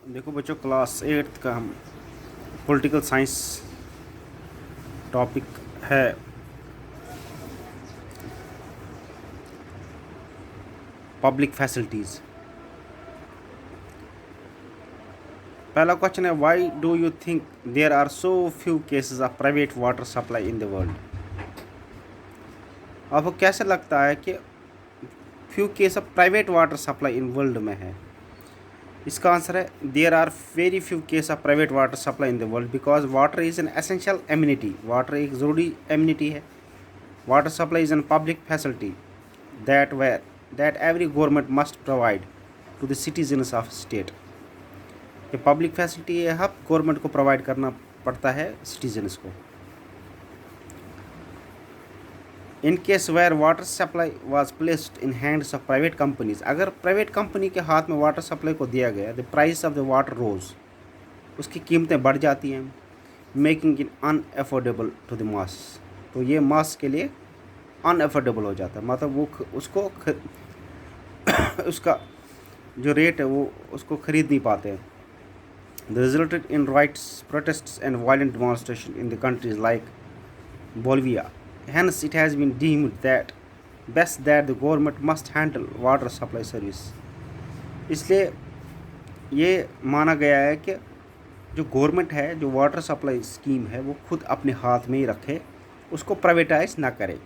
देखो बच्चों, class 8th का हम पॉलिटिकल साइंस टॉपिक है। Public facilities. पहला क्वेश्चन है, why do you think there are so few cases of private water supply in the world. आपको कैसे लगता है कि few case of private water supply in world में है? इसका आंसर है, there are very few case of private water supply in the world because water is an essential amenity. Water एक ज़रूरी एम्यूनिटी है। Water supply is an public facility that every government must provide to the citizens of state। ये public facility है, हर government को provide करना पड़ता है citizens को। In case where water supply was placed in hands of private companies, अगर private company के हाथ में वाटर सप्लाई को दिया गया, the price of the water rose, उसकी कीमतें बढ़ जाती हैं, making in unaffordable to the mass. तो ये मास के लिए अनएफोर्डेबल हो जाता है, मतलब वो उसका जो रेट है वो उसको खरीद नहीं पाते हैं। The resulted in rights protests and violent demonstration in the countries like Bolivia. Hence, it has been deemed that best that the government must handle water supply service। इसलिए ये माना गया है कि जो गवर्नमेंट है, जो वाटर सप्लाई स्कीम है, वो खुद अपने हाथ में ही रखे, उसको प्राइवेटाइज ना करे,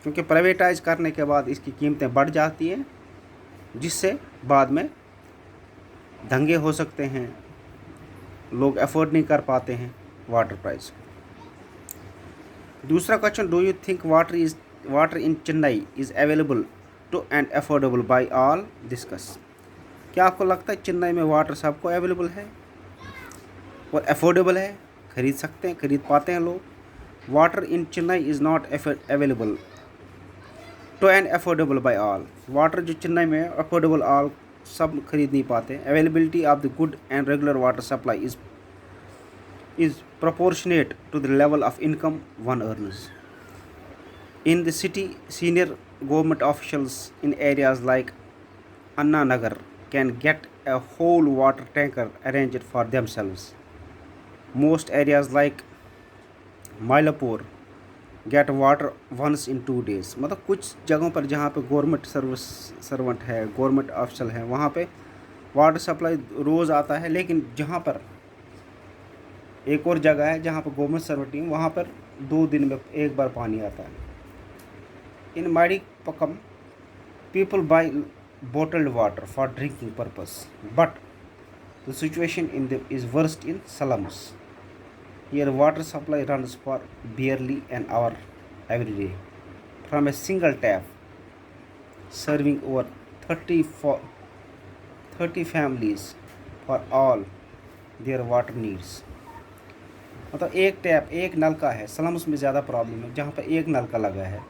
क्योंकि प्राइवेटाइज करने के बाद इसकी कीमतें बढ़ जाती हैं, जिससे बाद में दंगे हो सकते हैं, लोग अफोर्ड नहीं कर पाते हैं वाटर प्राइस। दूसरा question, do you think water in Chennai is available to and affordable by all? Discuss. क्या आपको लगता है चेन्नई में वाटर सबको अवेलेबल है और अफोर्डेबल है, खरीद सकते हैं, खरीद पाते हैं लोग? Water in Chennai is not available to and affordable by all. Water जो चेन्नई में अफोर्डेबल ऑल सब खरीद नहीं पाते। Availability of the good and regular water supply is proportionate to the level of income one earns. In the city, senior government officials in areas like Anna Nagar can get a whole water tanker arranged for themselves. Most areas like Mylapore get water once in 2 days। मतलब कुछ जगहों पर जहाँ पे government servant है, government official है, वहाँ पे वाटर सप्लाई रोज़ आता है, लेकिन जहाँ पर एक और जगह है जहाँ पर गवर्नमेंट सर्वेंट नहीं, वहाँ पर 2 दिन में एक बार पानी आता है। In Madipakkam people buy bottled water for drinking purpose, but the situation is worst in slums। Here water supply runs for barely an hour every day from a single tap, serving over 30 families for all their water needs। मतलब एक tap, एक नलका है। Slums में ज़्यादा problem है, जहाँ पर एक नलका लगा है,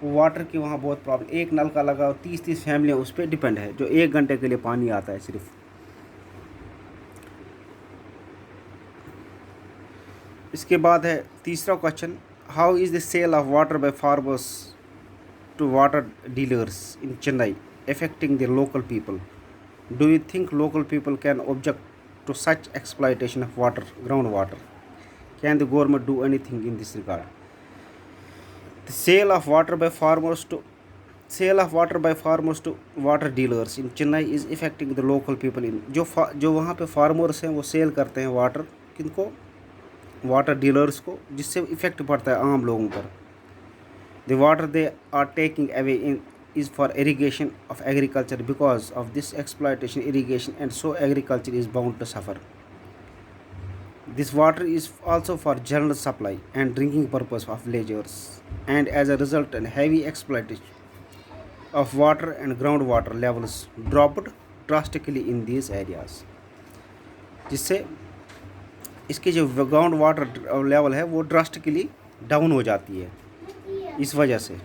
वो वाटर की वहाँ बहुत प्रॉब्लम। एक नलका लगा और 30 फैमिलियाँ उस पर डिपेंड है, जो 1 घंटे के लिए पानी आता है सिर्फ। इसके बाद है तीसरा question, how is the sale of water by farmers to water dealers in Chennai affecting the local people? Do you think local people can object to such exploitation of water, groundwater? Can the government do anything in this regard? The sale of water by farmers to water dealers in Chennai is affecting the local people in जो वहाँ पे farmers हैं वो cell करते हैं water, किनको? Water dealers को, जिससे इफ़ेक्ट पड़ता है आम लोगों पर। The water they are taking away is for irrigation of agriculture. Because of this exploitation, irrigation and so agriculture is bound to suffer. This water is also for general supply and drinking purpose of villagers, and as a result, a heavy exploitation of water and groundwater levels dropped drastically in these areas। जिससे इसकी जो ground water level है वो drastically down हो जाती है इस वजह से।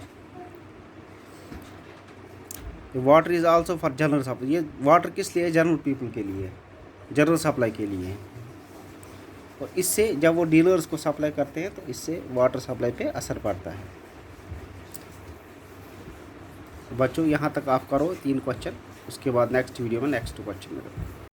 Water is also for general supply. ये वाटर किस लिए? जनरल पीपल के लिए, जनरल सप्लाई के लिए। और इससे जब वो डीलर्स को सप्लाई करते हैं तो इससे वाटर सप्लाई पे असर पड़ता है। बच्चों यहाँ तक आप करो 3 क्वेश्चन, उसके बाद नेक्स्ट वीडियो में नेक्स्ट क्वेश्चन में करो।